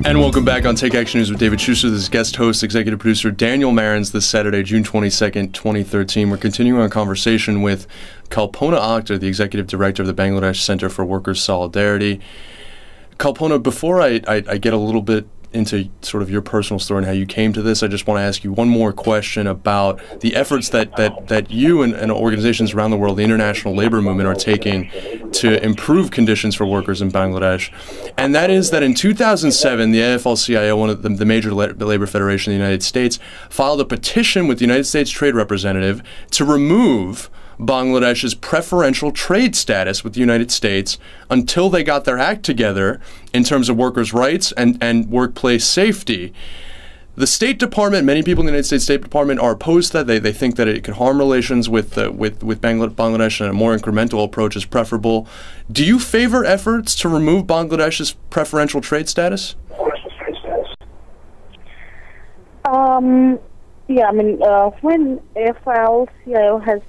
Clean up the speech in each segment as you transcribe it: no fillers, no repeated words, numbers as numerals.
And welcome back on Take Action News with David Schuster. This is guest host, executive producer Daniel Marans this Saturday, June 22nd, 2013. We're continuing our conversation with Kalpona Akter, the executive director of the Bangladesh Center for Workers' Solidarity. Kalpona, before I get a little bit into sort of your personal story and how you came to this, I just want to ask you one more question about the efforts that you and organizations around the world, the international labor movement, are taking to improve conditions for workers in Bangladesh. And that is that in 2007, the AFL-CIO, one of the major labor federation in the United States, filed a petition with the United States Trade Representative to remove Bangladesh's preferential trade status with the United States until they got their act together in terms of workers' rights and workplace safety. The State Department, many people in the United States State Department are opposed to that. They think that it could harm relations with Bangladesh, and a more incremental approach is preferable. Do you favor efforts to remove Bangladesh's preferential trade status? Yeah, I mean, when AFL-CIO has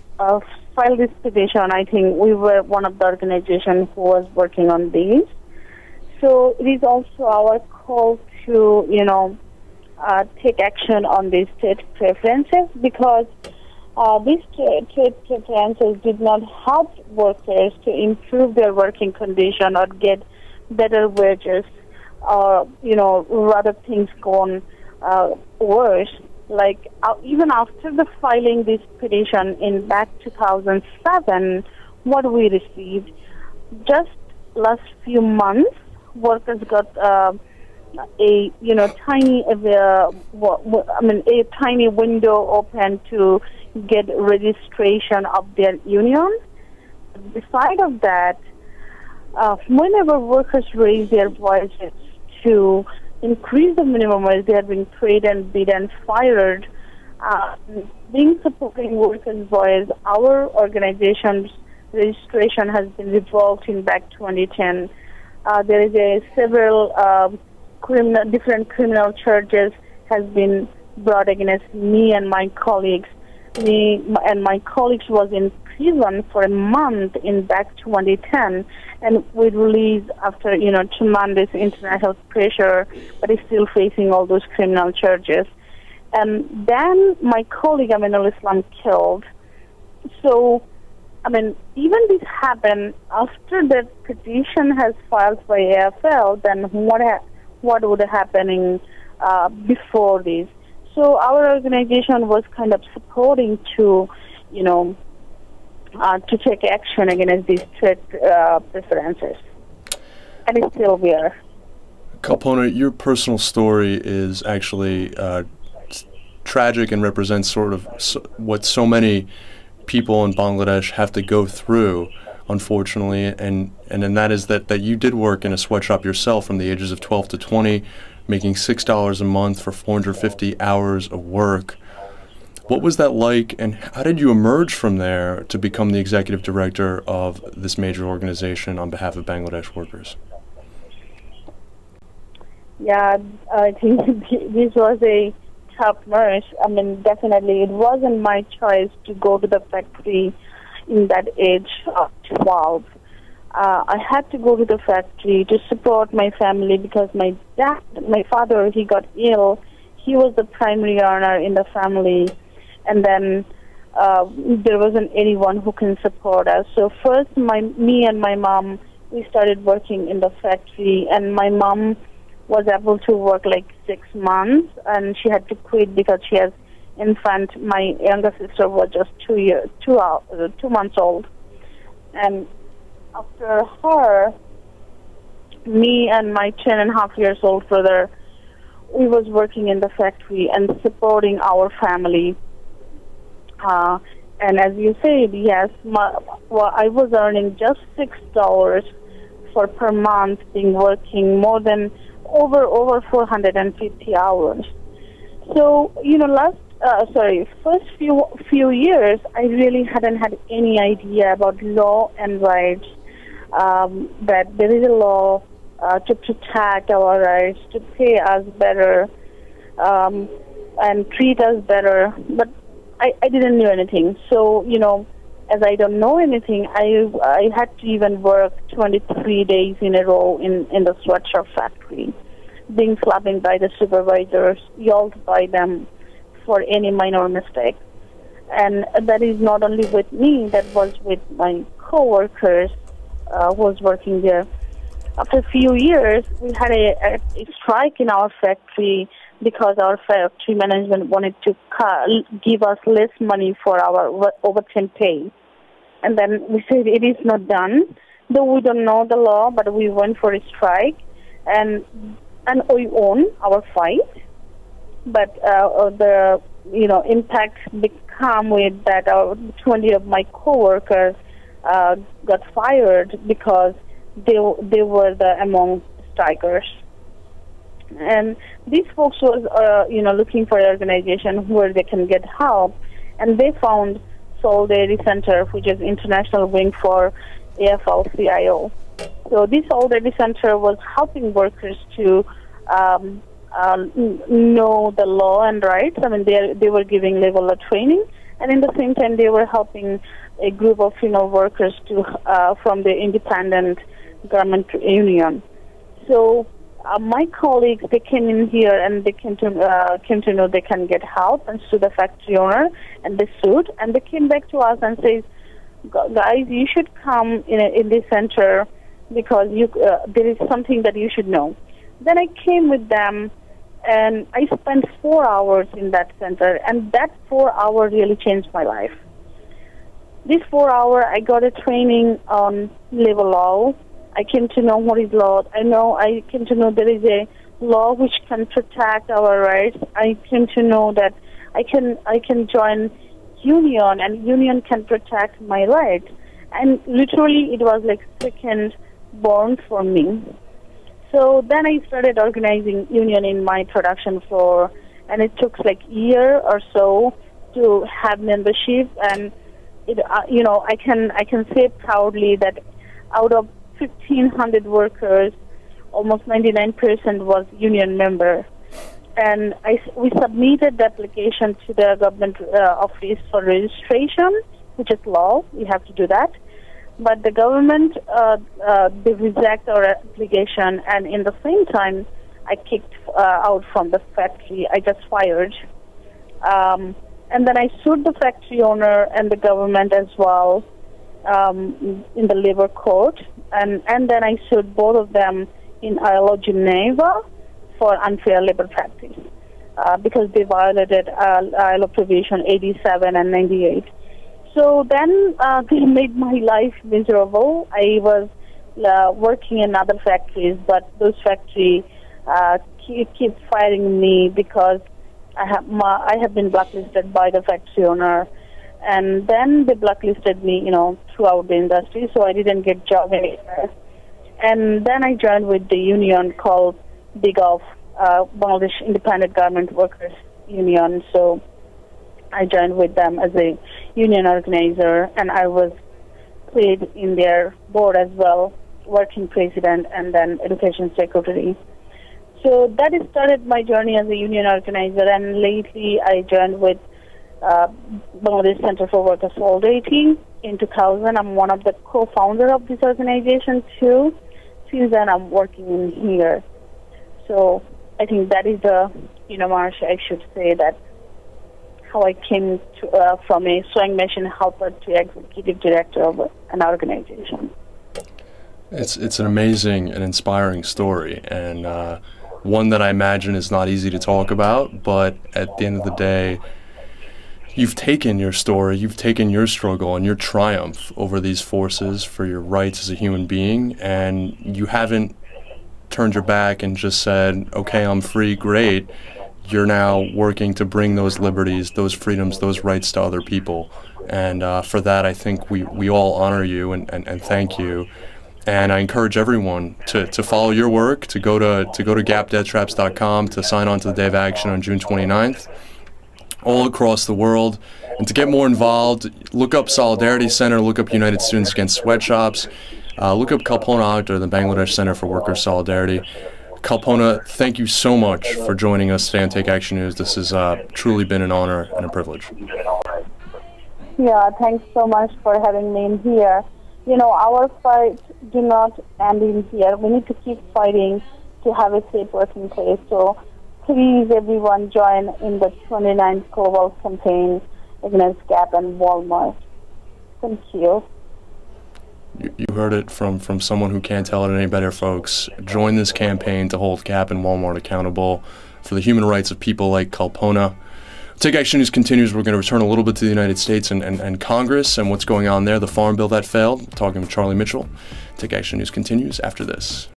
filed this petition, I think we were one of the organizations who was working on these. So it is also our call to, take action on these trade preferences, because these trade preferences did not help workers to improve their working condition or get better wages, or, rather things gone worse. Like, even after the filing this petition in back 2007, what we received, just last few months, workers got a tiny window open to get registration of their union. Beside of that, whenever workers raise their voices to increase the minimum wage, they have been threatened, beaten, fired. Being supporting workers' voice, our organization's registration has been revoked in back 2010. There is several different criminal charges has been brought against me and my colleagues. My colleagues was in prison for a month in back 2010, and we released after tremendous international pressure, but is still facing all those criminal charges. And then my colleague Aminul Islam killed. So, even this happened after the petition has filed by AFL. Then what would happening before this? So our organization was kind of supporting to take action against these trade preferences, and it's still there. Kalpona, your personal story is actually tragic and represents sort of what so many people in Bangladesh have to go through, unfortunately, and that is that you did work in a sweatshop yourself from the ages of 12 to 20, making $6 a month for 450 hours of work. What was that like, and how did you emerge from there to become the executive director of this major organization on behalf of Bangladesh workers? Yeah, I think this was a tough march. Definitely it wasn't my choice to go to the factory in that age of 12. I had to go to the factory to support my family because my father, he got ill. He was the primary earner in the family. And then there wasn't anyone who can support us. So first, me and my mom, we started working in the factory, and my mom was able to work like 6 months, and she had to quit because she has infant. My younger sister was just 2 months old. And after her, me and my 10.5 years old brother, we was working in the factory and supporting our family. And as you said, yes, I was earning just $6 per month, being working more than over 450 hours. So, first few years, I really hadn't had any idea about law and rights, that there is a law to protect our rights, to pay us better, and treat us better. But I didn't know anything. So, as I don't know anything, I had to even work 23 days in a row in the sweatshop factory. being slapped by the supervisors, yelled by them for any minor mistake. And that is not only with me, that was with my co-workers who was working there. After a few years, we had a strike in our factory because our factory management wanted to give us less money for our overtime pay. And then we said it is not done, though we don't know the law, but we went for a strike, and we won our fight. But the impact became with that 20 of my coworkers got fired because they were among strikers. And these folks was looking for an organization where they can get help, and they found Solidarity Center, which is international wing for AFL-CIO. So this Solidarity Center was helping workers to know the law and rights. I mean, they were giving level of training, and in the same time they were helping a group of workers to from the independent garment union. So my colleagues, they came in here and they came to know they can get help, and sue the factory owner, and they sued, and they came back to us and says, guys, you should come in this center because there is something that you should know. Then I came with them, and I spent 4 hours in that center, and that 4 hours really changed my life. This 4 hours, I got a training on labor law. I came to know what is law. I came to know there is a law which can protect our rights. I came to know that I can join union, and union can protect my rights. And literally, it was like second born for me. So then I started organizing union in my production floor, and it took like a year or so to have membership. And I can say proudly that out of 1,500 workers, almost 99% was union member. And we submitted the application to the government office for registration, which is law. We have to do that. But the government, they reject our application, and in the same time, I kicked out from the factory. I just fired. And then I sued the factory owner and the government as well in the labor court. And then I sued both of them in ILO Geneva for unfair labor practice because they violated ILO provision 87 and 98. So then they made my life miserable. I was working in other factories, but those factories keep firing me because I have been blacklisted by the factory owner. And then they blacklisted me, throughout the industry, so I didn't get job anywhere. And then I joined with the union called BIGOF, Bangladesh Independent Garment Workers Union. So I joined with them as a union organizer, and I was paid in their board as well, working president and then education secretary. So that started my journey as a union organizer, and lately I joined with Bangladesh Center for Worker Solidarity in 2000. I'm one of the co-founder of this organization too. Since then, I'm working in here. So I think that is Marsha, I should say that how I came to, from a sewing machine helper to executive director of an organization. It's an amazing and inspiring story, and one that I imagine is not easy to talk about, but at the end of the day, you've taken your story, you've taken your struggle and your triumph over these forces for your rights as a human being, and you haven't turned your back and just said, okay, I'm free, great. You're now working to bring those liberties, those freedoms, those rights to other people. And for that, I think we all honor you and thank you. And I encourage everyone to follow your work, to go to gapdeathtraps.com, to sign on to the Day of Action on June 29th. All across the world. And to get more involved, look up Solidarity Center, look up United Students Against Sweatshops, look up Kalpona Akter, the Bangladesh Center for Worker Solidarity. Kalpona, thank you so much for joining us today on Take Action News. This has truly been an honor and a privilege. Yeah, thanks so much for having me in here. Our fight do not end in here. We need to keep fighting to have a safe working place. So please, everyone, join in the 29th global campaign against Gap and Wal-Mart. Thank you. You heard it from someone who can't tell it any better, folks. Join this campaign to hold Gap and Wal-Mart accountable for the human rights of people like Kalpona. Take Action News continues. We're going to return a little bit to the United States and Congress and what's going on there, the farm bill that failed. Talking with Charlie Mitchell. Take Action News continues after this.